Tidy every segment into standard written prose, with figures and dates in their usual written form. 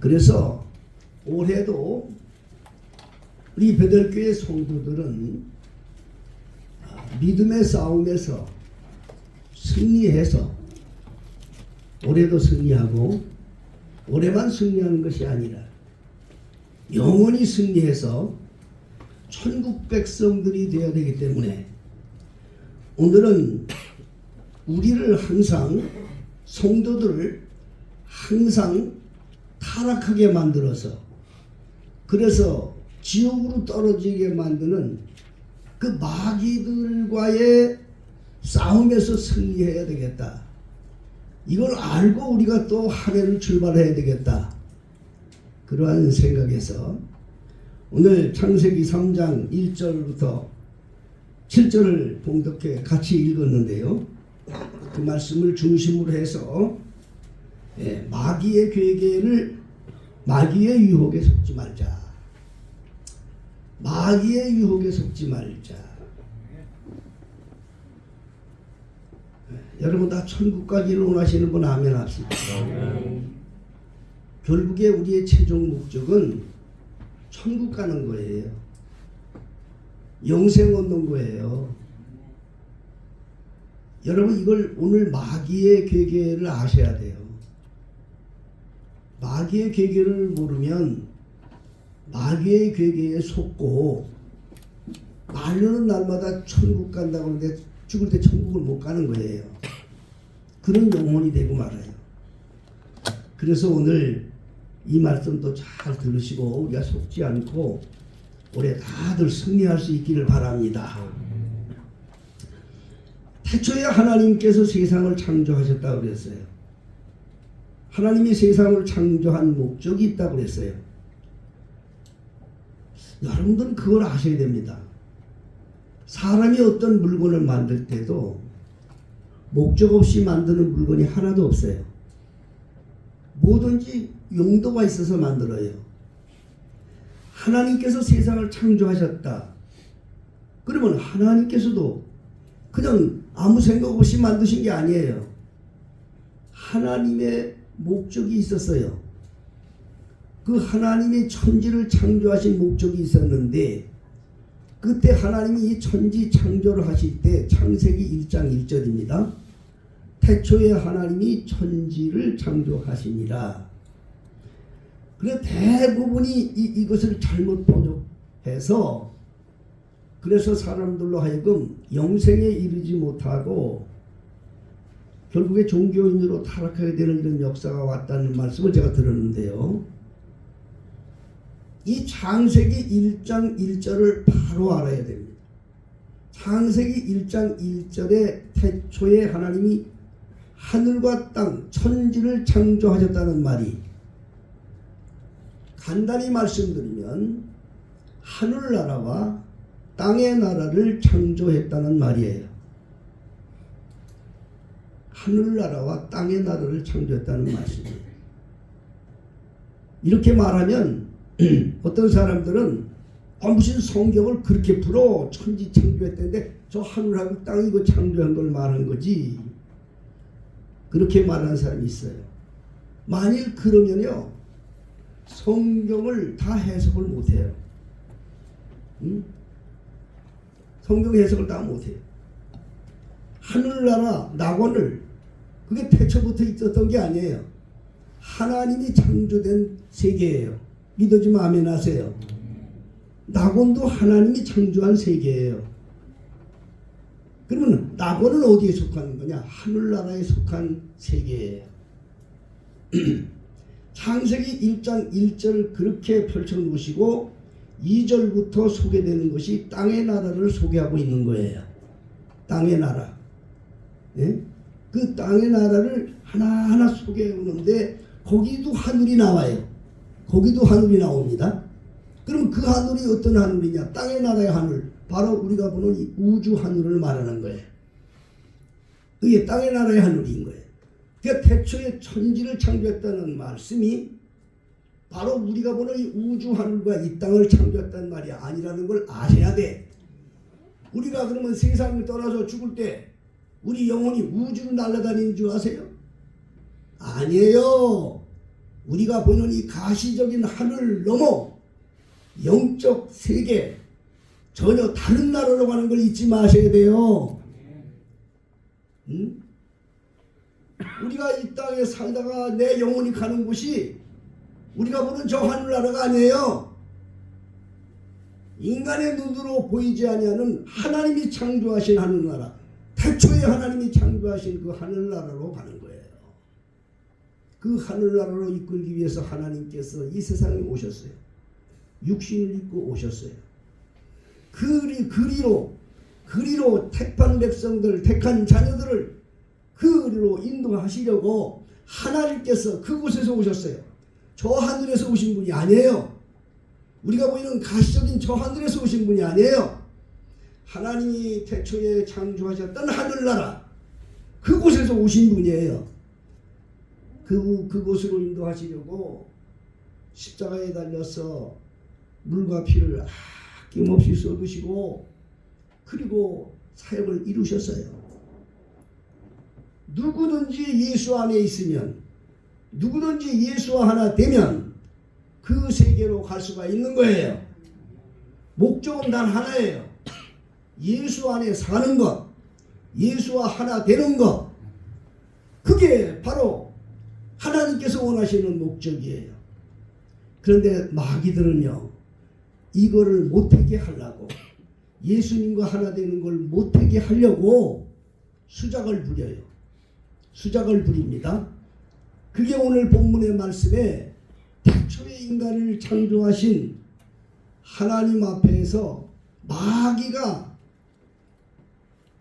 그래서 올해도 우리 베들교회 성도들은 믿음의 싸움에서 승리해서 올해도 승리하고 올해만 승리하는 것이 아니라 영원히 승리해서 천국 백성들이 되어야 되기 때문에 오늘은 우리를 항상 성도들을 항상 타락하게 만들어서 그래서 지옥으로 떨어지게 만드는 그 마귀들과의 싸움에서 승리해야 되겠다. 이걸 알고 우리가 또 한 해를 출발해야 되겠다. 그러한 생각에서 오늘 창세기 3장 1절부터 7절을 봉독해 같이 읽었는데요. 그 말씀을 중심으로 해서 마귀의 괴계를 마귀의 유혹에 속지 말자. 마귀의 유혹에 속지 말자. 여러분 다 천국 가기를 원하시는 분 아멘 합시다. 결국에 우리의 최종 목적은 천국 가는 거예요. 영생 얻는 거예요. 여러분 이걸 오늘 마귀의 괴계를 아셔야 돼요. 마귀의 괴계를 모르면 마귀의 괴계에 속고 말로는 날마다 천국 간다고 하는데 죽을 때 천국을 못 가는 거예요. 그런 영혼이 되고 말아요. 그래서 오늘 이 말씀도 잘 들으시고 우리가 속지 않고 올해 다들 승리할 수 있기를 바랍니다. 태초에 하나님께서 세상을 창조하셨다고 그랬어요. 하나님이 세상을 창조한 목적이 있다고 그랬어요. 여러분들은 그걸 아셔야 됩니다. 사람이 어떤 물건을 만들 때도 목적 없이 만드는 물건이 하나도 없어요. 뭐든지 용도가 있어서 만들어요. 하나님께서 세상을 창조하셨다. 그러면 하나님께서도 그냥 아무 생각 없이 만드신 게 아니에요. 하나님의 목적이 있었어요. 그 하나님이 천지를 창조하신 목적이 있었는데 그때 하나님이 이 천지 창조를 하실 때 창세기 1장 1절입니다. 태초에 하나님이 천지를 창조하시니라. 그래 대부분이 이것을 잘못 번역해서 그래서 사람들로 하여금 영생에 이르지 못하고 결국에 종교인으로 타락하게 되는 이런 역사가 왔다는 말씀을 제가 들었는데요. 이 창세기 1장 1절을 바로 알아야 됩니다. 창세기 1장 1절에 태초에 하나님이 하늘과 땅, 천지를 창조하셨다는 말이 간단히 말씀드리면 하늘나라와 땅의 나라를 창조했다는 말이에요. 하늘나라와 땅의 나라를 창조했다는 말씀이에요. 이렇게 말하면 어떤 사람들은 무슨 성경을 그렇게 풀어 천지 창조했다는데 저 하늘하고 땅 이거 창조한 걸 말한 거지. 그렇게 말하는 사람이 있어요. 만일 그러면요 성경을 다 해석을 못해요. 성경 해석을 다 못해요. 하늘나라 낙원을 그게 태초부터 있었던 게 아니에요. 하나님이 창조된 세계예요. 믿어지면 아멘 하세요. 낙원도 하나님이 창조한 세계예요. 그러면 낙원은 어디에 속하는 거냐? 하늘나라에 속한 세계예요. 창세기 1장 1절 그렇게 펼쳐놓으시고 2절부터 소개되는 것이 땅의 나라를 소개하고 있는 거예요. 땅의 나라. 예? 그 땅의 나라를 하나하나 소개해 오는데 거기도 하늘이 나와요. 거기도 하늘이 나옵니다. 그럼 그 하늘이 어떤 하늘이냐? 땅의 나라의 하늘. 바로 우리가 보는 이 우주 하늘을 말하는 거예요. 그게 땅의 나라의 하늘인 거예요. 그러니까 태초에 천지를 창조했다는 말씀이 바로 우리가 보는 이 우주 하늘과 이 땅을 창조했다는 말이 아니라는 걸 아셔야 돼. 우리가 그러면 세상을 떠나서 죽을 때 우리 영혼이 우주로 날아다니는 줄 아세요? 아니에요. 우리가 보는 이 가시적인 하늘 넘어 영적 세계 전혀 다른 나라로 가는 걸 잊지 마셔야 돼요. 응? 우리가 이 땅에 살다가 내 영혼이 가는 곳이 우리가 보는 저 하늘나라가 아니에요. 인간의 눈으로 보이지 아니하는 하나님이 창조하신 하늘나라, 태초에 하나님이 창조하신 그 하늘나라로 가는 거예요. 그 하늘나라로 이끌기 위해서 하나님께서 이 세상에 오셨어요. 육신을 입고 오셨어요. 그리로 택한 백성들, 택한 자녀들을 그리로 인도하시려고 하나님께서 그곳에서 오셨어요. 저 하늘에서 오신 분이 아니에요. 우리가 보이는 가시적인 저 하늘에서 오신 분이 아니에요. 하나님이 태초에 창조하셨던 하늘나라, 그곳에서 오신 분이에요. 그곳으로 인도하시려고 십자가에 달려서 물과 피를 아낌없이 쏟으시고 그리고 사역을 이루셨어요. 누구든지 예수 안에 있으면, 누구든지 예수와 하나 되면 그 세계로 갈 수가 있는 거예요. 목적은 단 하나예요. 예수 안에 사는 것, 예수와 하나 되는 것, 그게 바로 하나님께서 원하시는 목적이에요. 그런데 마귀들은요, 이거를 못하게 하려고, 예수님과 하나 되는 걸 못하게 하려고 수작을 부려요. 수작을 부립니다. 그게 오늘 본문의 말씀에 태초에 인간을 창조하신 하나님 앞에서 마귀가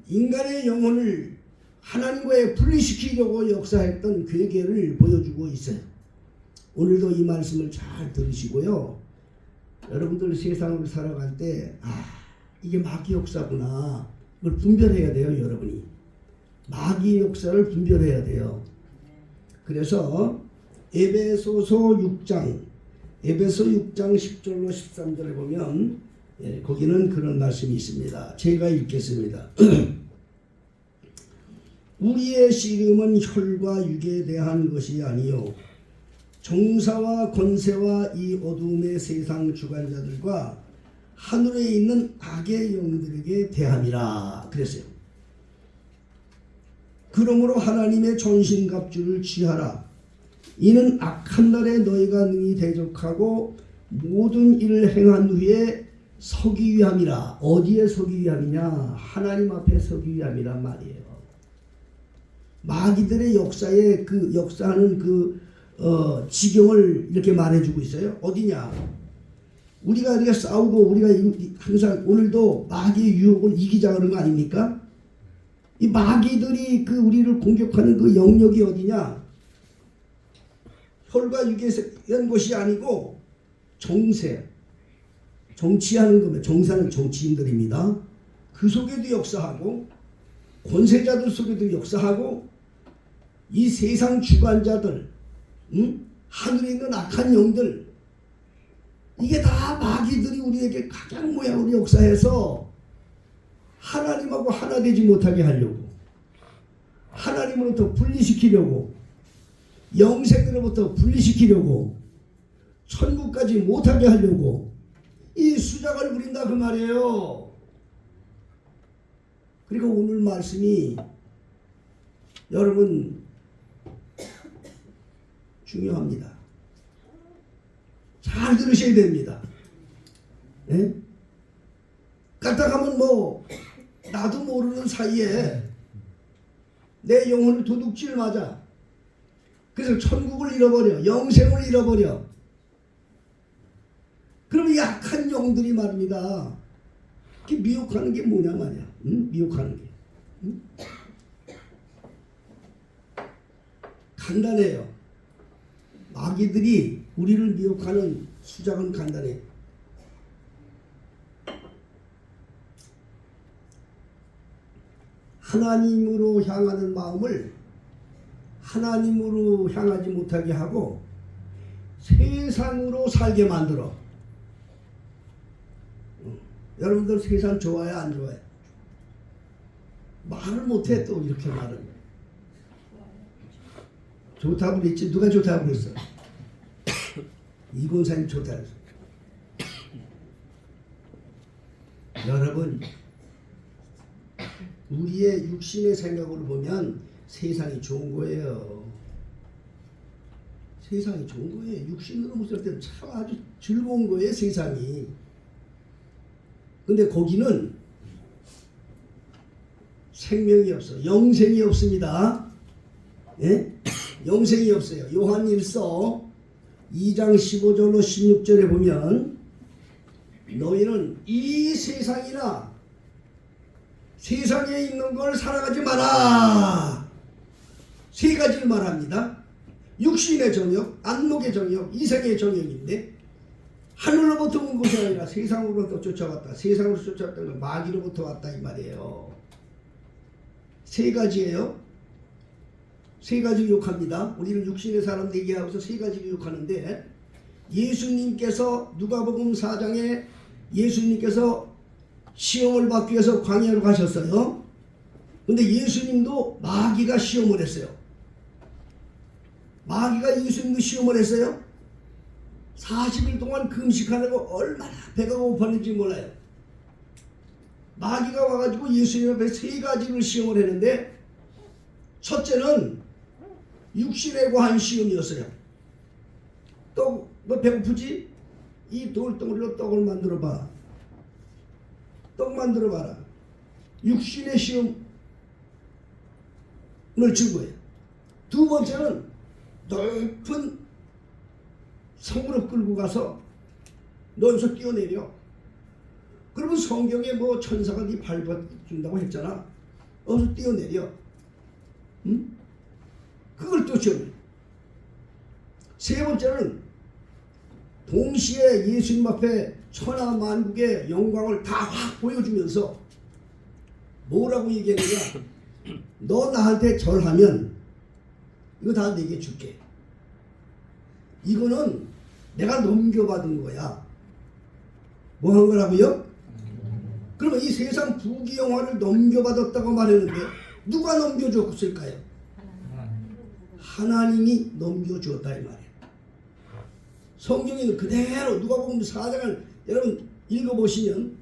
인간의 영혼을 하나님과의 분리시키려고 역사했던 괴계를 보여주고 있어요. 오늘도 이 말씀을 잘 들으시고요. 여러분들 세상을 살아갈 때 이게 마귀 역사구나, 이걸 분별해야 돼요. 여러분이 마귀 역사를 분별해야 돼요. 그래서 에베소서 6장 10절로 13절에 보면 거기는 그런 말씀이 있습니다. 제가 읽겠습니다. 우리의 씨름은 혈과 육에 대한 것이 아니요 정사와 권세와 이 어두움의 세상 주관자들과 하늘에 있는 악의 영들에게 대함이라 그랬어요. 그러므로 하나님의 전신갑주를 취하라. 이는 악한 날에 너희가 능히 대적하고 모든 일을 행한 후에 서기 위함이라. 어디에 서기 위함이냐? 하나님 앞에 서기 위함이란 말이에요. 마귀들의 역사에 역사하는 지경을 이렇게 말해주고 있어요. 어디냐? 우리가 이렇게 싸우고 우리가 항상 오늘도 마귀의 유혹을 이기자 그런 거 아닙니까? 이 마귀들이 우리를 공격하는 그 영역이 어디냐? 혈과 육에 대한 것이 아니고 정세, 정치하는 겁니다. 정사는 정치인들입니다. 그 속에도 역사하고 권세자들 속에도 역사하고 이 세상 주관자들, 하늘에 있는 악한 영들, 이게 다 마귀들이 우리에게 가장 모양으로 역사해서 하나님하고 하나 되지 못하게 하려고, 하나님으로부터 분리시키려고, 영생으로부터 분리시키려고, 천국까지 못하게 하려고 이 수작을 부린다 그 말이에요. 그리고 오늘 말씀이 여러분 중요합니다. 잘 들으셔야 됩니다. 예? 까딱하면 나도 모르는 사이에 내 영혼을 도둑질 맞아. 그래서 천국을 잃어버려, 영생을 잃어버려. 그러면 약한 영들이 말입니다. 미혹하는 게 뭐냐 말이야. 미혹하는 게. 간단해요. 마귀들이 우리를 미혹하는 수작은 간단해요. 하나님으로 향하는 마음을 하나님으로 향하지 못하게 하고 세상으로 살게 만들어. 여러분들 세상 좋아요 안 좋아요? 말을 못해. 또 이렇게 말을 좋다고 그랬지. 누가 좋다고 그랬어? 이곤사님 좋다. 여러분, 우리의 육신의 생각으로 보면 세상이 좋은 거예요. 세상이 좋은 거예요. 육신으로 봤을 때는 참 아주 즐거운 거예요, 세상이. 근데 거기는 생명이 없어. 영생이 없습니다. 예? 영생이 없어요. 요한 1서 2장 15절로 16절에 보면 너희는 이 세상이나 세상에 있는 걸 살아가지 마라. 세 가지를 말합니다. 육신의 정욕, 안목의 정욕, 이생의 정욕인데 하늘로부터 온 것이 아니라 세상으로부터 쫓아왔다. 세상으로 쫓아왔다는 건 마귀로부터 왔다 이 말이에요. 세 가지예요. 세 가지 유혹합니다. 우리는 육신의 사람 얘기하고서 세 가지 유혹하는데 예수님께서 누가복음 4장에 예수님께서 시험을 받기 위해서 광야로 가셨어요. 근데 예수님도 마귀가 시험을 했어요. 마귀가 예수님도 시험을 했어요. 40일 동안 금식하려고 얼마나 배가 고팠는지 몰라요. 마귀가 와가지고 예수님 앞에 세 가지를 시험을 했는데 첫째는 육신에 관한 시험이었어요. 떡, 너 배고프지? 이 돌덩어리로 떡을 만들어봐. 떡 만들어봐라. 육신의 시험을 준 거예요. 두 번째는 높은 성으로 끌고 가서 너 여기서 뛰어내려. 그러면 성경에 뭐 천사가 네 밟아준다고 했잖아. 여기서 뛰어내려. 응? 그걸 또 시험해. 세 번째는 동시에 예수님 앞에 천하 만국의 영광을 다 확 보여주면서 뭐라고 얘기했느냐. 너 나한테 절하면 이거 다 내게 줄게. 이거는 내가 넘겨받은 거야. 뭐 한 거라고요? 그러면 이 세상 부귀영화를 넘겨받았다고 말했는데 누가 넘겨줬을까요? 하나님이 넘겨주었다 이 말이에요. 성경에는 그대로 누가복음 4장을 여러분 읽어보시면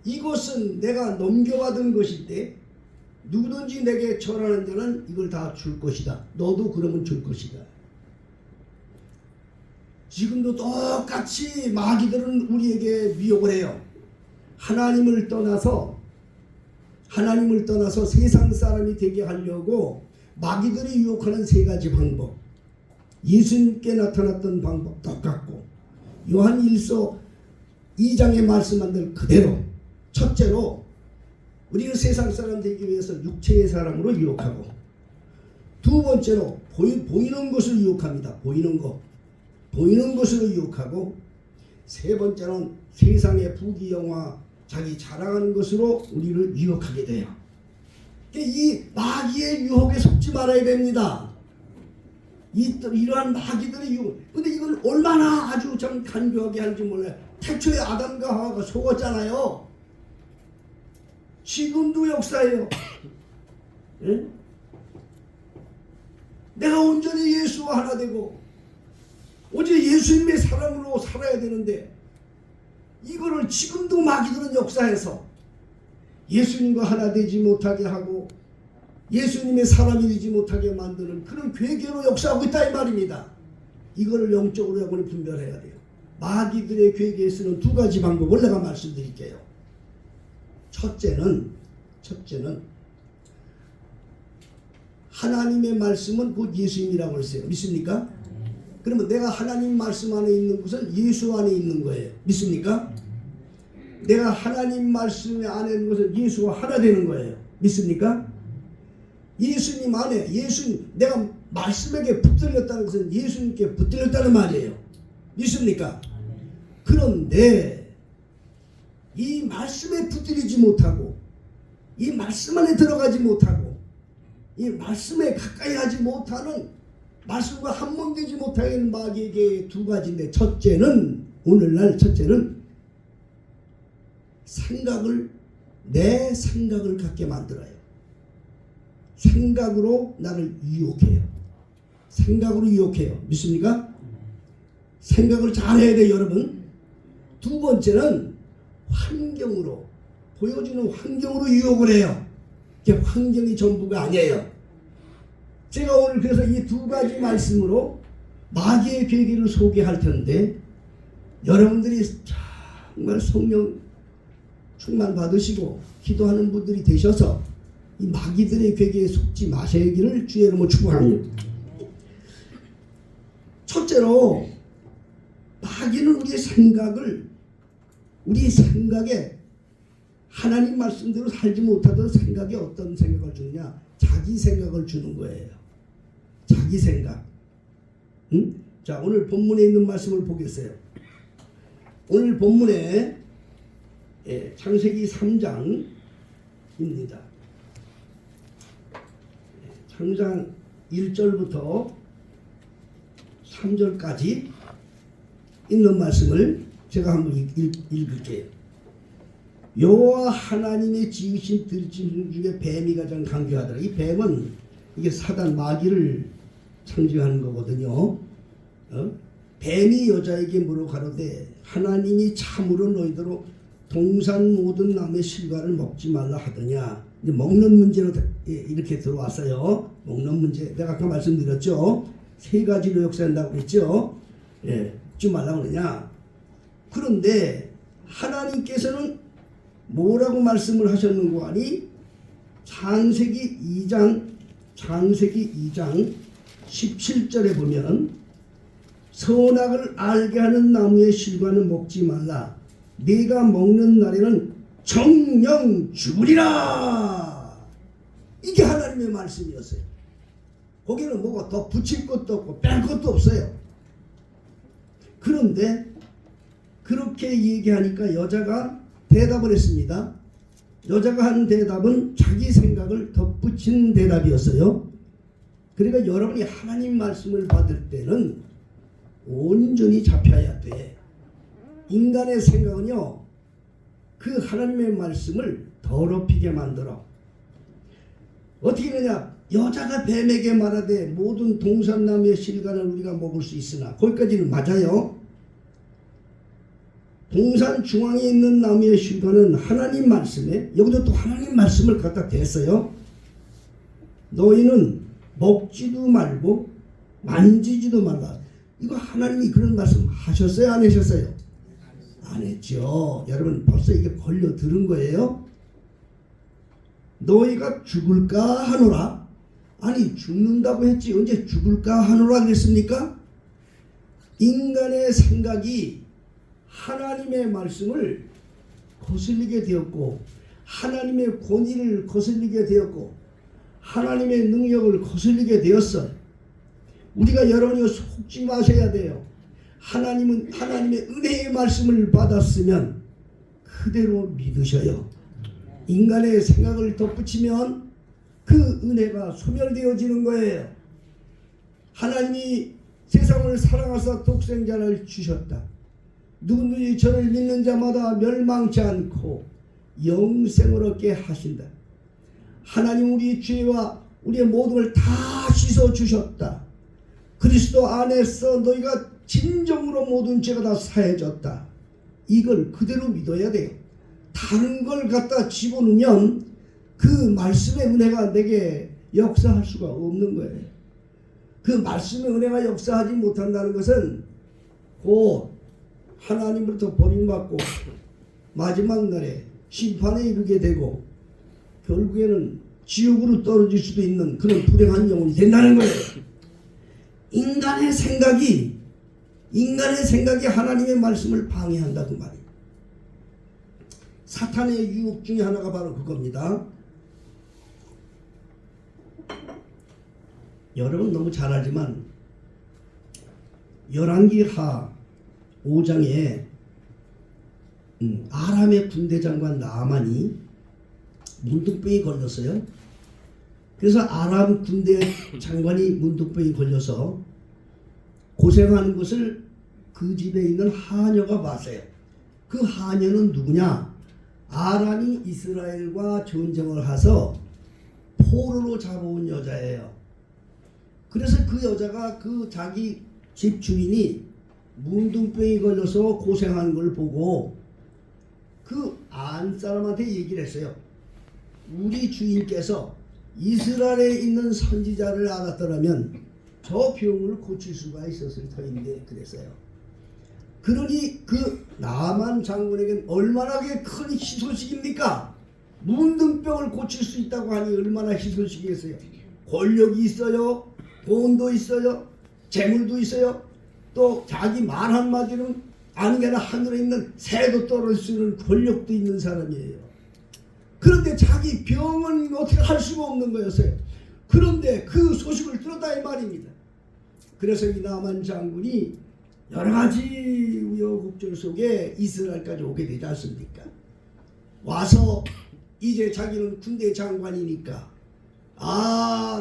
이것은 내가 넘겨받은 것인데 누구든지 내게 절하는 자는 이걸 다 줄 것이다. 너도 그러면 줄 것이다. 지금도 똑같이 마귀들은 우리에게 미혹을 해요. 하나님을 떠나서 세상 사람이 되게 하려고 마귀들이 유혹하는 세 가지 방법. 예수님께 나타났던 방법 똑같고 요한 1서 2장에 말씀한 대로 그대로 첫째로 우리는 세상 사람 되기 위해서 육체의 사람으로 유혹하고 두 번째로 보이는 것을 유혹합니다. 보이는 것으로 유혹하고 세 번째는 세상의 부귀영화 자기 자랑하는 것으로 우리를 유혹하게 돼요. 이 마귀의 유혹에 속지 말아야 됩니다. 이러한 마귀들의 유혹. 근데 이걸 얼마나 아주 참 간교하게 하는지 몰라요. 태초에 아담과 하와가 속았잖아요. 지금도 역사예요. 예? 내가 온전히 예수와 하나 되고 오직 예수님의 사랑으로 살아야 되는데 이거를 지금도 마귀들은 역사해서 예수님과 하나 되지 못하게 하고 예수님의 사람이 되지 못하게 만드는 그런 괴계로 역사하고 있다 이 말입니다. 이거를 영적으로 여러분이 분별해야 돼요. 마귀들의 괴계에 쓰는 두 가지 방법을 내가 말씀드릴게요. 첫째는 하나님의 말씀은 곧 예수님이라고 했어요. 믿습니까? 그러면 내가 하나님 말씀 안에 있는 것은 예수 안에 있는 거예요. 믿습니까? 내가 하나님 말씀 안에 있는 것은 예수와 하나 되는 거예요. 믿습니까? 예수님 안에 내가 말씀에게 붙들렸다는 것은 예수님께 붙들렸다는 말이에요. 믿습니까? 그런데 이 말씀에 붙들리지 못하고 이 말씀 안에 들어가지 못하고 이 말씀에 가까이 하지 못하는 말씀과 한몸되지 못하게 하는 마귀에게 두 가지인데 오늘날 첫째는 내 생각을 갖게 만들어요. 생각으로 나를 유혹해요. 믿습니까? 생각을 잘 해야 돼요, 여러분. 두 번째는 환경으로, 보여주는 환경으로 유혹을 해요. 이게 환경이 전부가 아니에요. 제가 오늘 그래서 이 두 가지 말씀으로 마귀의 괴계를 소개할 텐데, 여러분들이 정말 성령 충만 받으시고 기도하는 분들이 되셔서 이 마귀들의 괴계에 속지 마시기를 주의 이름으로 축복합니다. 첫째로, 마귀는 우리 생각에 하나님 말씀대로 살지 못하던 생각에 어떤 생각을 주느냐? 자기 생각을 주는 거예요. 자기 생각. 응? 자, 오늘 본문에 있는 말씀을 보겠어요. 오늘 본문에 창세기 3장입니다. 창세기 1절부터 3절까지 있는 말씀을 제가 한번 읽을게요. 여호와 하나님의 지으신 들짐승 중에 뱀이 가장 강교하더라. 이 뱀은 이게 사단 마귀를 상징하는 거거든요. 뱀이 여자에게 물어 가로되 하나님이 참으로 너희더러 동산 모든 나무의 실과를 먹지 말라 하더냐. 이제 먹는 문제로 이렇게 들어왔어요. 먹는 문제. 내가 아까 말씀드렸죠. 세 가지로 역사한다고 했죠. 먹지 말라고 그러냐. 그런데 하나님께서는 뭐라고 말씀을 하셨는고 하니 창세기 2장 17절에 보면 선악을 알게 하는 나무의 실과는 먹지 말라. 네가 먹는 날에는 정령 죽으리라. 이게 하나님의 말씀이었어요. 거기는 뭐가 더 붙일 것도 없고 뺄 것도 없어요. 그런데 그렇게 얘기하니까 여자가 대답을 했습니다. 여자가 한 대답은 자기 생각을 덧붙인 대답이었어요. 그러니까 여러분이 하나님 말씀을 받을 때는 온전히 잡혀야 돼. 인간의 생각은요, 그 하나님의 말씀을 더럽히게 만들어. 어떻게 되냐? 여자가 뱀에게 말하되 모든 동산나무의 실과는 우리가 먹을 수 있으나, 거기까지는 맞아요. 동산 중앙에 있는 나무의 실과는 하나님 말씀에, 여기도 또 하나님 말씀을 갖다 댔어요. 너희는 먹지도 말고 만지지도 말라. 이거 하나님이 그런 말씀 하셨어요? 안 하셨어요? 안 했죠. 여러분 벌써 이게 걸려 들은 거예요. 너희가 죽을까 하노라. 아니 죽는다고 했지 언제 죽을까 하노라 그랬습니까? 인간의 생각이 하나님의 말씀을 거슬리게 되었고 하나님의 권위를 거슬리게 되었고 하나님의 능력을 거슬리게 되었어요. 우리가 여러분이 속지 마셔야 돼요. 하나님은 하나님의 은혜의 말씀을 받았으면 그대로 믿으셔요. 인간의 생각을 덧붙이면 그 은혜가 소멸되어지는 거예요. 하나님이 세상을 사랑하사 독생자를 주셨다. 누구든지 저를 믿는 자마다 멸망치 않고 영생을 얻게 하신다. 하나님 우리 죄와 우리의 모든 걸 다 씻어 주셨다. 그리스도 안에서 너희가 진정으로 모든 죄가 다 사해졌다. 이걸 그대로 믿어야 돼요. 다른 걸 갖다 집어넣으면 그 말씀의 은혜가 내게 역사할 수가 없는 거예요. 그 말씀의 은혜가 역사하지 못한다는 것은 곧 하나님으로부터 버림받고 마지막 날에 심판에 이르게 되고 결국에는 지옥으로 떨어질 수도 있는 그런 불행한 영혼이 된다는 거예요. 인간의 생각이 하나님의 말씀을 방해한다 그 말이에요. 사탄의 유혹 중에 하나가 바로 그겁니다. 여러분 너무 잘 알지만 열왕기하 5장에 아람의 군대장관 나아만이 문둥병이 걸렸어요. 그래서 아람 군대 장관이 문둥병이 걸려서 고생하는 것을 그 집에 있는 하녀가 봤어요. 그 하녀는 누구냐? 아람이 이스라엘과 전쟁을 해서 포로로 잡아온 여자예요. 그래서 그 여자가 그 자기 집 주인이 문둥병이 걸려서 고생하는 걸 보고 그 안 사람한테 얘기를 했어요. 우리 주인께서 이스라엘에 있는 선지자를 알았더라면 저 병을 고칠 수가 있었을 터인데 그랬어요. 그러니 그 나만 장군에겐 얼마나 큰 희소식입니까? 문둥병을 고칠 수 있다고 하니 얼마나 희소식이겠어요. 권력이 있어요. 돈도 있어요. 재물도 있어요. 또 자기 말 한마디는 아는 게 아니라 하늘에 있는 새도 떨어질 수 있는 권력도 있는 사람이에요. 그런데 자기 병은 어떻게 할 수가 없는 거였어요. 그런데 그 소식을 들었다 이 말입니다. 그래서 이 나만 장군이 여러 가지 우여곡절 속에 이스라엘까지 오게 되지 않습니까? 와서 이제 자기는 군대 장관이니까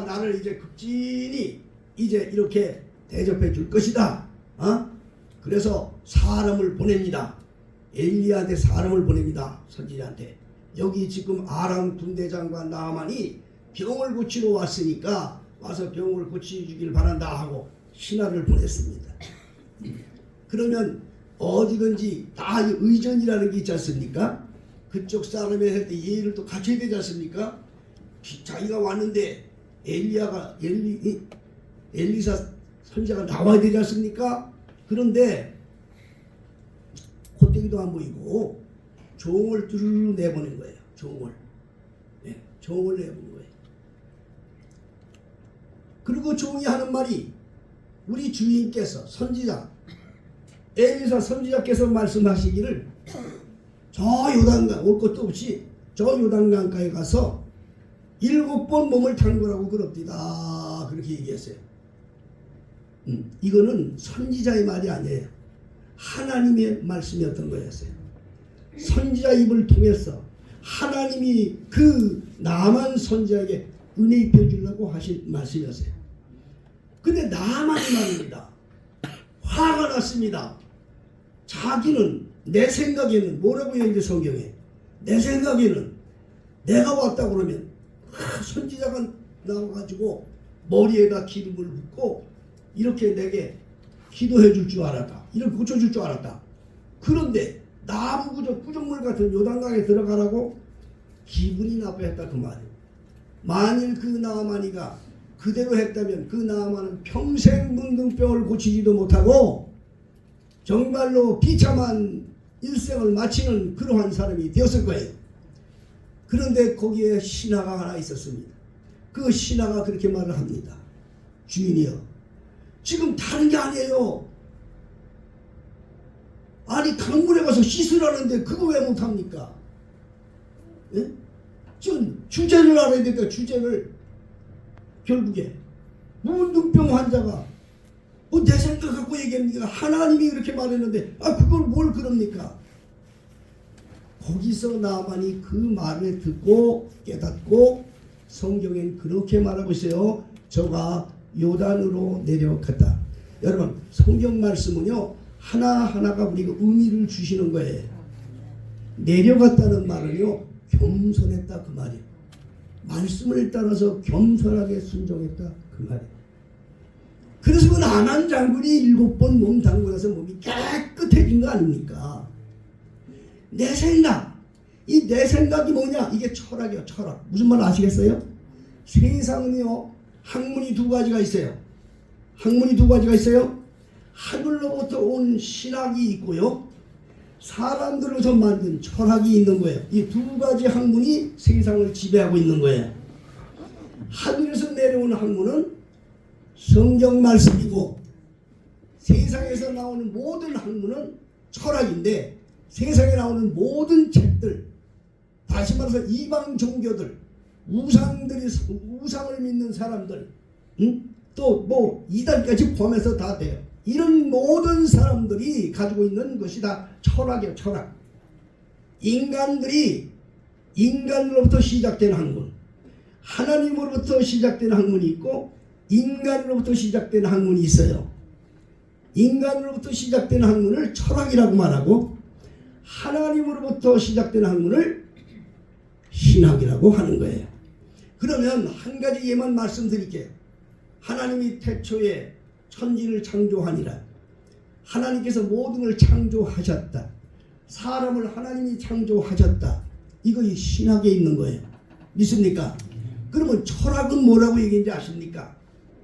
나를 이제 극진히 이제 이렇게 대접해 줄 것이다. 그래서 사람을 보냅니다. 엘리야한테 사람을 보냅니다. 선지자한테. 여기 지금 아람 군대 장관 나만이 병을 고치러 왔으니까 와서 병을 고치주길 바란다 하고 신하를 보냈습니다. 그러면 어디든지 다 의전이라는 게 있지 않습니까? 그쪽 사람이 할 때 예의를 또 갖춰야 되지 않습니까? 자기가 왔는데 엘리사 선지자가 나와야 되지 않습니까? 그런데 콧대기도 안 보이고 종을 두루루 내보낸 거예요. 종을 내보낸 거예요. 그리고 종이 하는 말이 우리 주인께서 선지자 엘리사 선지자께서 말씀하시기를 저 요단강 올 것도 없이 저 요단강가에 가서 7번 몸을 담그라고 그럽디다. 그렇게 얘기했어요. 이거는 선지자의 말이 아니에요. 하나님의 말씀이었던 거였어요. 선지자 입을 통해서 하나님이 그 나만 선지자에게 은혜 입혀주려고 하신 말씀이었어요. 근데 나만이 말입니다. 화가 났습니다. 자기는 내 생각에는 뭐라고 해야 이제 성경에 내 생각에는 내가 왔다 그러면 선지자가 나와가지고 머리에다 기름을 붓고 이렇게 내게 기도해 줄 줄 알았다. 이렇게 고쳐줄 줄 알았다. 그런데 나무 구정물 같은 요단강에 들어가라고 기분이 나빠했다 그 말이에요. 만일 그 나아만이가 그대로 했다면 그 나아만은 평생 문둥병을 고치지도 못하고 정말로 비참한 일생을 마치는 그러한 사람이 되었을 거예요. 그런데 거기에 신하가 하나 있었습니다. 그 신하가 그렇게 말을 합니다. 주인이여, 지금 다른 게 아니에요. 아니 강물에 가서 씻으라는데 그거 왜 못합니까? 예? 지금 주제를 알아야 되니까 주제를 결국에 문둥병 환자가 뭐 내 생각 갖고 얘기합니까? 하나님이 그렇게 말했는데 그걸 뭘 그럽니까? 거기서 나만이 그 말을 듣고 깨닫고 성경엔 그렇게 말하고 있어요. 저가 요단으로 내려갔다. 여러분 성경 말씀은요 하나하나가 우리가 의미를 주시는 거예요. 내려갔다는 말은요 겸손했다 그 말이에요. 말씀을 따라서 겸손하게 순종했다 그 말이에요. 그래서 그 나만 장군이 7번 몸 담고 나서 몸이 깨끗해진 거 아닙니까? 내 생각, 이 내 생각이 뭐냐? 이게 철학이에요. 철학. 무슨 말 아시겠어요? 세상은요 학문이 두 가지가 있어요. 학문이 두 가지가 있어요. 하늘로부터 온 신학이 있고요, 사람들로서 만든 철학이 있는 거예요. 이 두 가지 학문이 세상을 지배하고 있는 거예요. 하늘에서 내려오는 학문은 성경 말씀이고 세상에서 나오는 모든 학문은 철학인데 세상에 나오는 모든 책들, 다시 말해서 이방 종교들, 우상을 믿는 사람들, 또 뭐 이단까지 포함해서 다 돼요. 이런 모든 사람들이 가지고 있는 것이 다 철학이에요. 철학. 인간으로부터 시작된 학문, 하나님으로부터 시작된 학문이 있고 인간으로부터 시작된 학문이 있어요. 인간으로부터 시작된 학문을 철학이라고 말하고 하나님으로부터 시작된 학문을 신학이라고 하는 거예요. 그러면 한 가지 예만 말씀드릴게요. 하나님이 태초에 천지를 창조하니라. 하나님께서 모든 걸 창조하셨다. 사람을 하나님이 창조하셨다. 이거 신학에 있는 거예요. 믿습니까? 그러면 철학은 뭐라고 얘기했는지 아십니까?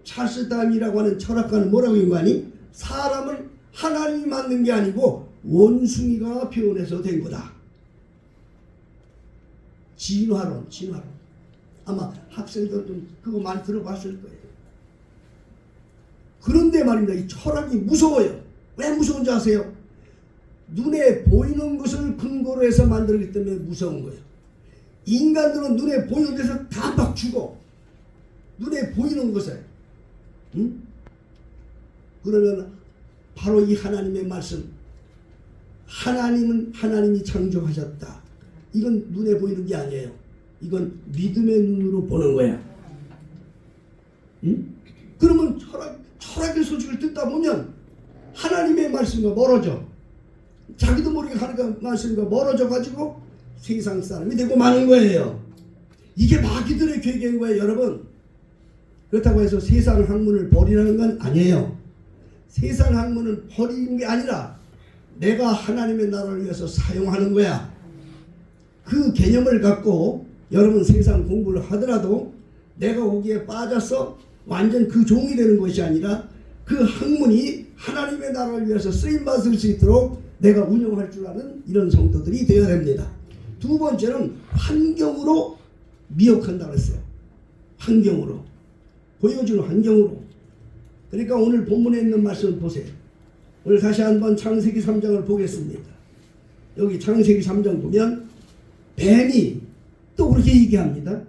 찰스 다윈이라고 하는 철학가는 뭐라고 얘기한 거 아니? 사람을 하나님이 만든 게 아니고 원숭이가 변해서 된 거다. 진화론. 아마 학생들 좀 그거 많이 들어봤을 거예요. 그런데 말입니다. 이 철학이 무서워요. 왜 무서운지 아세요? 눈에 보이는 것을 근거로 해서 만들기 때문에 무서운 거예요. 인간들은 눈에 보이는 데서 다 막 죽어. 눈에 보이는 것을. 응? 그러면 바로 이 하나님의 말씀, 하나님은 하나님이 창조하셨다. 이건 눈에 보이는 게 아니에요. 이건 믿음의 눈으로 보는 거야. 응? 그러면 철학의 소식을 듣다 보면 하나님의 말씀과 멀어져. 자기도 모르게 하나님의 말씀과 멀어져 가지고 세상 사람이 되고 마는 거예요. 이게 마귀들의 계획인 거예요, 여러분. 그렇다고 해서 세상 학문을 버리라는 건 아니에요. 세상 학문은 버리는 게 아니라 내가 하나님의 나라를 위해서 사용하는 거야. 그 개념을 갖고 여러분 세상 공부를 하더라도 내가 거기에 빠져서 완전 그 종이 되는 것이 아니라 그 학문이 하나님의 나라를 위해서 쓰임받을 수 있도록 내가 운영할 줄 아는 이런 성도들이 되어야 됩니다. 두 번째는 환경으로 미혹한다고 했어요. 환경으로. 보여주는 환경으로. 그러니까 오늘 본문에 있는 말씀을 보세요. 오늘 다시 한번 창세기 3장을 보겠습니다. 여기 창세기 3장 보면 뱀이 또 그렇게 얘기합니다.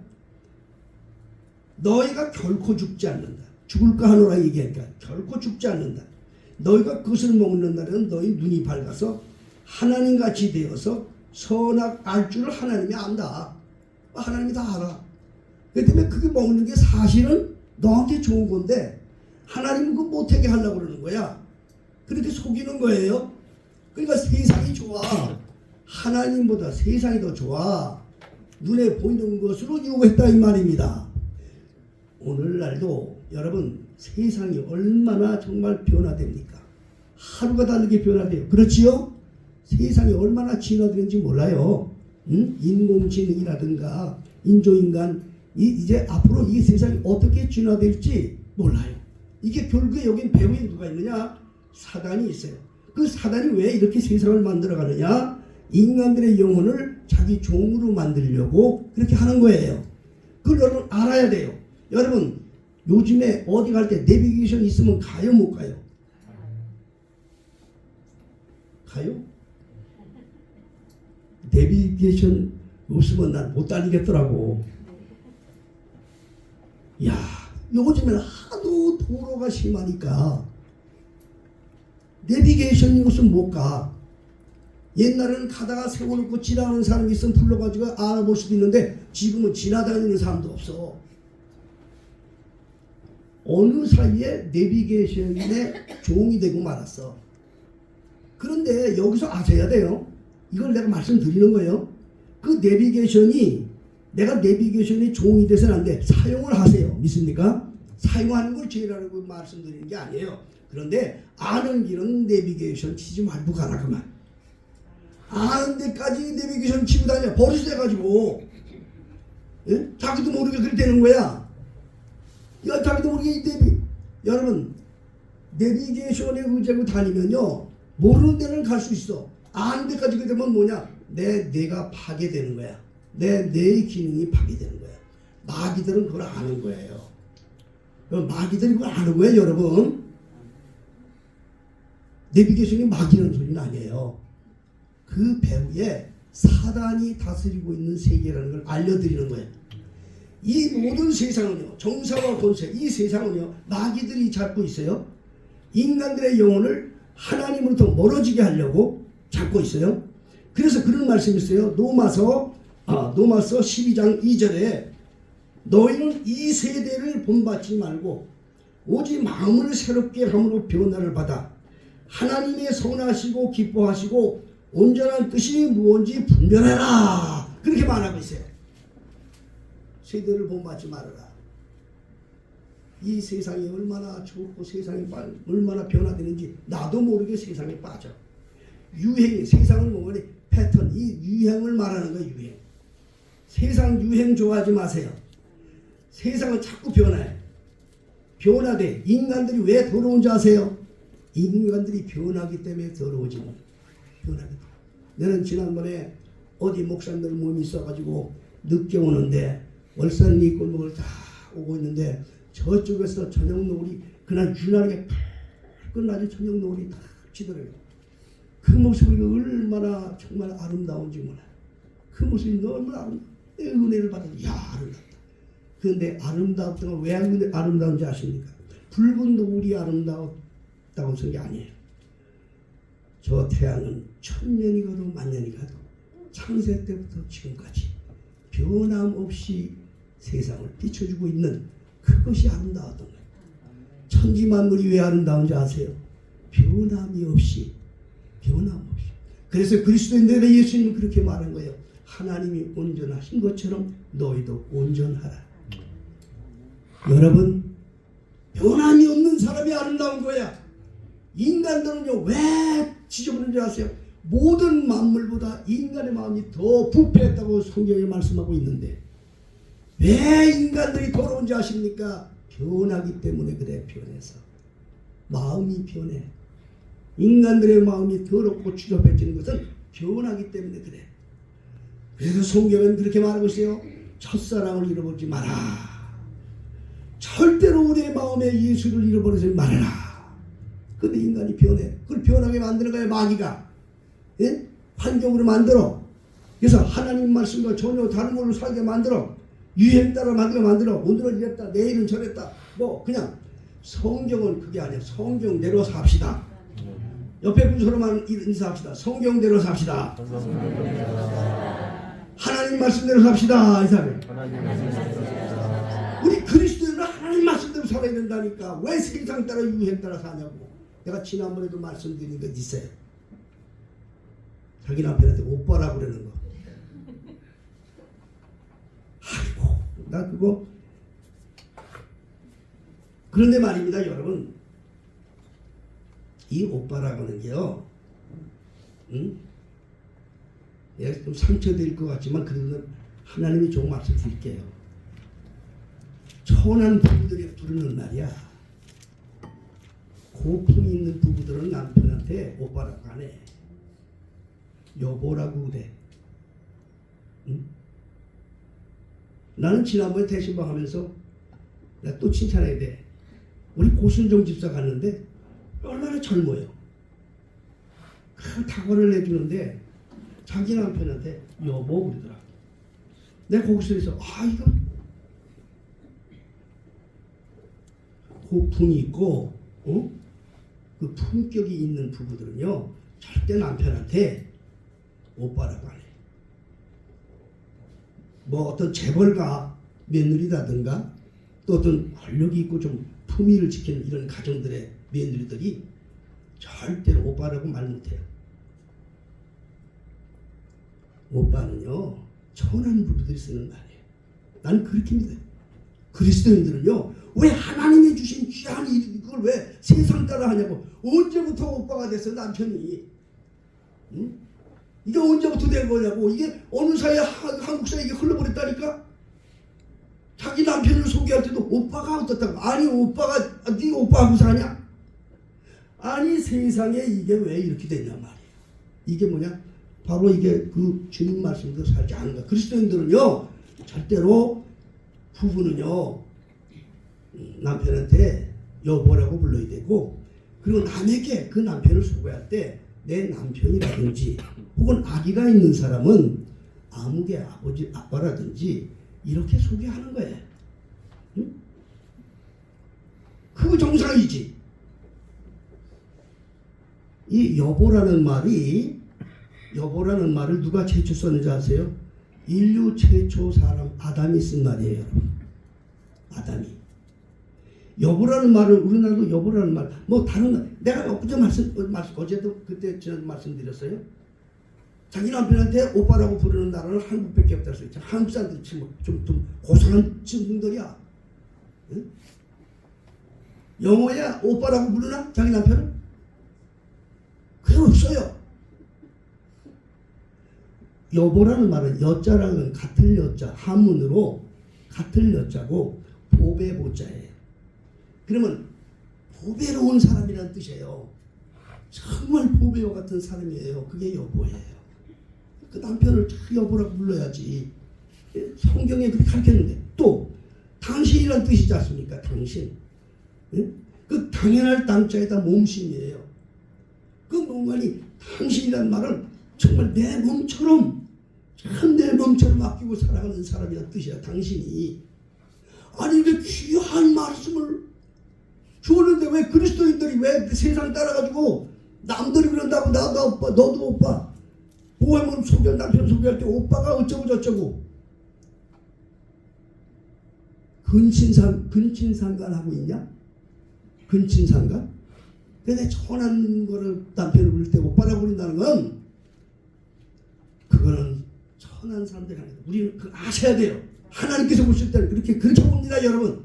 너희가 결코 죽지 않는다. 죽을까 하노라 얘기하니까 결코 죽지 않는다. 너희가 그것을 먹는 날에는 너희 눈이 밝아서 하나님같이 되어서 선악 알 줄을 하나님이 안다. 하나님이 다 알아. 그렇기 때문에 그게 먹는 게 사실은 너한테 좋은 건데 하나님은 그거 못하게 하려고 그러는 거야. 그렇게 속이는 거예요. 그러니까 세상이 좋아. 하나님보다 세상이 더 좋아. 눈에 보이는 것으로 유혹했다 이 말입니다. 오늘날도 여러분 세상이 얼마나 정말 변화됩니까? 하루가 다르게 변화돼요. 그렇지요? 세상이 얼마나 진화되는지 몰라요. 응? 인공지능이라든가 인조인간 이제 앞으로 이 세상이 어떻게 진화될지 몰라요. 이게 결국에 여긴 배후에 누가 있느냐? 사단이 있어요. 그 사단이 왜 이렇게 세상을 만들어가느냐? 인간들의 영혼을 자기 종으로 만들려고 그렇게 하는 거예요. 그걸 여러분 알아야 돼요. 여러분 요즘에 어디 갈 때 내비게이션 있으면 가요 못 가요? 가요? 내비게이션 없으면 난 못 달리겠더라고. 야, 요즘에는 하도 도로가 심하니까 내비게이션이 없으면 못 가. 옛날에는 가다가 세워놓고 지나가는 사람이 있으면 불러가지고 알아볼 수도 있는데 지금은 지나다니는 사람도 없어. 어느 사이에 내비게이션의 종이 되고 말았어. 그런데 여기서 아셔야 돼요. 이걸 내가 말씀드리는 거예요. 그 내비게이션이 내가 내비게이션의 종이 돼서는 안 돼. 사용을 하세요. 믿습니까? 사용하는 걸 죄라고 말씀드리는 게 아니에요. 그런데 아는 길은 내비게이션 치지 말고 가라 그만. 아는 데까지 내비게이션 치고 다녀. 버릇돼가지고 예? 자기도 모르게 그렇게 되는 거야. 야, 자기도 모르게 여러분 내비게이션에 의지하고 다니면요 모르는 데는 갈 수 있어. 아는 데까지 그렇게 되면 뭐냐? 뇌가 파괴되는 거야. 뇌의 기능이 파괴되는 거야. 마귀들은 그걸 아는 거예요. 마귀들이 그걸 아는 거예요, 여러분. 내비게이션이 마귀라는 소리는 아니에요. 그 배후에 사단이 다스리고 있는 세계라는 걸 알려드리는 거예요. 이 모든 세상은요, 정사와 권세, 이 세상은요, 마귀들이 잡고 있어요. 인간들의 영혼을 하나님으로부터 멀어지게 하려고 잡고 있어요. 그래서 그런 말씀이 있어요. 노마서 12장 2절에 너희는 이 세대를 본받지 말고 오직 마음을 새롭게 함으로 변화를 받아 하나님의 선하시고 기뻐하시고 온전한 뜻이 무엇인지 분별해라. 그렇게 말하고 있어요. 세대를 본받지 말아라. 이 세상이 얼마나 좋고 세상이 얼마나 변화되는지 나도 모르게 세상에 빠져. 유행이 세상을 보면 패턴, 이 유행을 말하는 거예요. 유행. 세상 유행 좋아하지 마세요. 세상은 자꾸 변해. 변화돼. 인간들이 왜 더러운지 아세요? 인간들이 변하기 때문에 더러워지는 거예요. 변하기 때문에. 나는 지난번에 어디 목사님들 모임이 있어가지고 늦게 오는데 월산 이 골목을 다 오고 있는데 저쪽에서 저녁 노을이 그날 유난하게 끝나지 저녁 노을이 다 치더라고요. 그 모습이 얼마나 정말 아름다운지 몰라. 그 모습이 너무 아름다워. 내 은혜를 받아서 야 아름답다. 그런데 아름답다가 왜 아름다운지 아십니까? 붉은 노을이 아름다웠다고 쓴 게 아니에요. 저 태양은 천년이 가도 만년이 가도 창세 때부터 지금까지 변함없이 세상을 비춰주고 있는 그것이 아름다웠던 거예요. 천지만물이 왜 아름다운지 아세요? 변함이 없이. 그래서 그리스도인들의 예수님은 그렇게 말한 거예요. 하나님이 온전하신 것처럼 너희도 온전하라. 여러분, 변함이 없는 사람이 아름다운 거야. 인간들은요 왜 지저분한지 아세요? 모든 만물보다 인간의 마음이 더 부패했다고 성경에 말씀하고 있는데 왜 인간들이 더러운지 아십니까? 변하기 때문에 그래. 변해서 마음이 변해. 인간들의 마음이 더럽고 추접해지는 것은 변하기 때문에 그래. 그래서 성경은 그렇게 말하고 있어요. 첫사랑을 잃어버리지 마라. 절대로 우리의 마음에 예수를 잃어버리지 말아라. 근데 인간이 변해. 그걸 변하게 만드는 거야 마귀가. 예? 환경으로 만들어. 그래서 하나님 말씀과 전혀 다른 걸로 살게 만들어. 유행 따라 만들어. 오늘은 이랬다 내일은 저랬다. 뭐 그냥 성경은 그게 아니야. 성경대로 삽시다. 옆에 분서로만 인사합시다. 성경대로 삽시다. 하나님 말씀대로 삽시다. 이 사람이. 우리 그리스도인은 하나님 말씀대로 살아야 된다니까. 왜 세상 따라 유행 따라 사냐고. 내가 지난번에도 말씀드린 것 있어요. 자기 남편한테 오빠라고 그러는 거. 아이고, 나 그거. 그런데 말입니다, 여러분. 이 오빠라고 하는 게요. 내가 좀 상처될 것 같지만 그래도 하나님이 좋은 말씀 드릴게요. 초혼한 부부들이 부르는 말이야. 고풍이 있는 부부들은 남편한테 오빠라고 안 해. 여보라고 그래. 응? 나는 지난번에 대신방 하면서 내가 또 칭찬해야 돼. 우리 고순정 집사 갔는데 얼마나 젊어요. 큰 탁월을 내주는데 자기 남편한테 여보 그러더라. 내가 거기서 이거 고풍이 있고 그 품격이 있는 부부들은요 절대 남편한테 오빠라고 안 해. 뭐 어떤 재벌가 며느리라든가 또 어떤 권력이 있고 좀 품위를 지키는 이런 가정들의 며느리들이 절대로 오빠라고 말 못해요. 오빠는요 천한 부부들이 쓰는 말이에요. 난 그렇게 믿어요. 그리스도인들은요 왜 하나님이 주신 귀한 이걸 왜 세상 따라 하냐고. 언제부터 오빠가 됐어 남편이. 응? 이게 언제부터 된 거냐고. 이게 어느 사이에 한국 사이에 흘러버렸다니까. 자기 남편을 소개할 때도 오빠가 어떻다고. 아니 오빠가 네 오빠하고 사냐. 아니 세상에 이게 왜 이렇게 됐냐 말이에요. 이게 뭐냐. 바로 이게 그 주님 말씀대로 살지 않은 거야. 그리스도인들은요 절대로 부부는요 남편한테 여보라고 불러야 되고, 그리고 남에게 그 남편을 소개할 때 내 남편이라든지 혹은 아기가 있는 사람은 아무개 아버지 아빠라든지 이렇게 소개하는 거예요. 응? 그거 정상이지. 이 여보라는 말을 누가 최초 썼는지 아세요? 인류 최초 사람 아담이 쓴 말이에요, 여러분. 아담이. 여보라는 말을 우리나라도 여보라는 말, 뭐 다른 내가 어제도 그때 지난 말씀드렸어요. 자기 남편한테 오빠라고 부르는 나라는 한국밖에 없다고 했죠. 한국 사람들이 좀 고상한 친구들이야. 응? 영어야 오빠라고 부르나? 자기 남편을? 그게 없어요. 여보라는 말은 여자랑은 같은 여자, 한문으로 같은 여자고 보배 보자예요. 그러면 보배로운 사람이라는 뜻이에요. 정말 보배와 같은 사람이에요. 그게 여보예요. 그 남편을 여보라고 불러야지. 성경에 그렇게 가르쳤는데 또 당신이란 뜻이지 않습니까? 당신. 그 당연할 당자에다 몸심이에요. 그 뭔가니 당신이란 말은 정말 내 몸처럼 참 내 몸처럼 아끼고 사랑하는 사람이란 뜻이야. 당신이. 아니 이게 귀한 말씀을 주었는데 왜 그리스도인들이 왜 세상 따라가지고 남들이 그런다고 나도 오빠 너도 오빠 보험은 소개 남편 소개할 때 오빠가 어쩌고 저쩌고 근친상간 하고 있냐? 근친상간? 근데 천한 거를 남편을 부를 때 오빠라고 부른다는 건 그거는 천한 사람들이 아니다. 우리는 그걸 아셔야 돼요. 하나님께서 보실 때는 그렇게 봅니다, 여러분.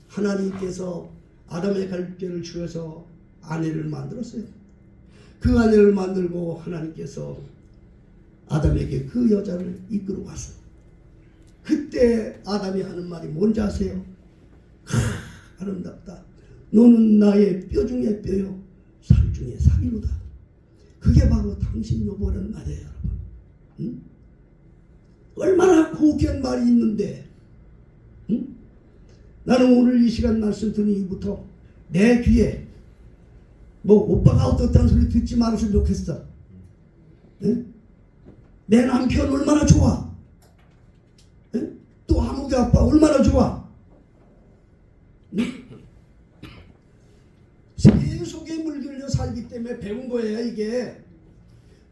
하나님께서 아담의 갈대를 주어서 아내를 만들었어요. 그 아내를 만들고 하나님께서 아담에게 그 여자를 이끌어 갔어요. 그때 아담이 하는 말이 뭔지 아세요? 아름답다. 너는 나의 뼈 중에 뼈요 살 중에 살이로다. 그게 바로 당신 여보라는 말이에요, 여러분. 응? 얼마나 고귀한 말이 있는데, 응? 나는 오늘 이 시간 말씀 듣는 이후부터 내 귀에 뭐 오빠가 어떻다는 소리 듣지 말았으면 좋겠어. 응? 내 남편 얼마나 좋아. 응? 또 아무개 아빠 얼마나 좋아. 응? 새 속에 물들여 살기 때문에 배운 거예요. 이게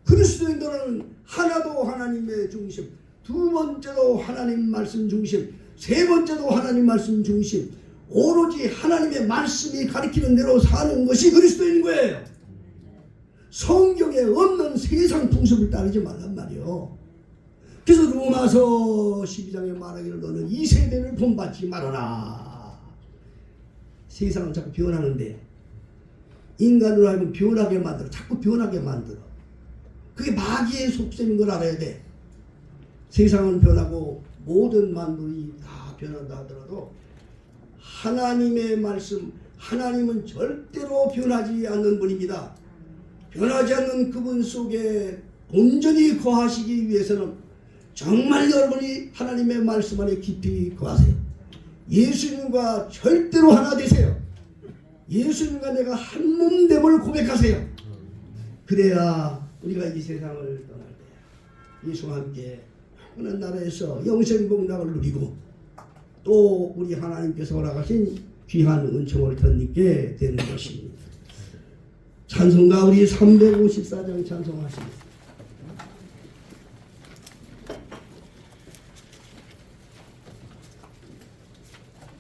그리스도인들은 하나도 하나님의 중심, 두 번째도 하나님 말씀 중심, 세 번째도 하나님 말씀 중심, 오로지 하나님의 말씀이 가리키는 대로 사는 것이 그리스도인 거예요. 성경에 없는 세상 풍습을 따르지 말란 말이요. 그래서 로마서 12장에 말하기를 너는 이 세대를 본받지 말아라. 세상은 자꾸 변하는데 인간으로 하여금 변하게 만들어. 자꾸 변하게 만들어. 그게 마귀의 속셈인 걸 알아야 돼. 세상은 변하고 모든 만물이 다 변한다 하더라도 하나님의 말씀, 하나님은 절대로 변하지 않는 분입니다. 변하지 않는 그분 속에 온전히 거하시기 위해서는 정말 여러분이 하나님의 말씀 안에 깊이 거하세요. 예수님과 절대로 하나 되세요. 예수님과 내가 한 몸됨을 고백하세요. 그래야 우리가 이 세상을 떠날 때야 예수와 함께 영원한 나라에서 영생복락을 누리고 또 우리 하나님께서 허락하신 귀한 은총을 덧입게 되는 것입니다. 찬송가 우리 354장 찬송하십니다.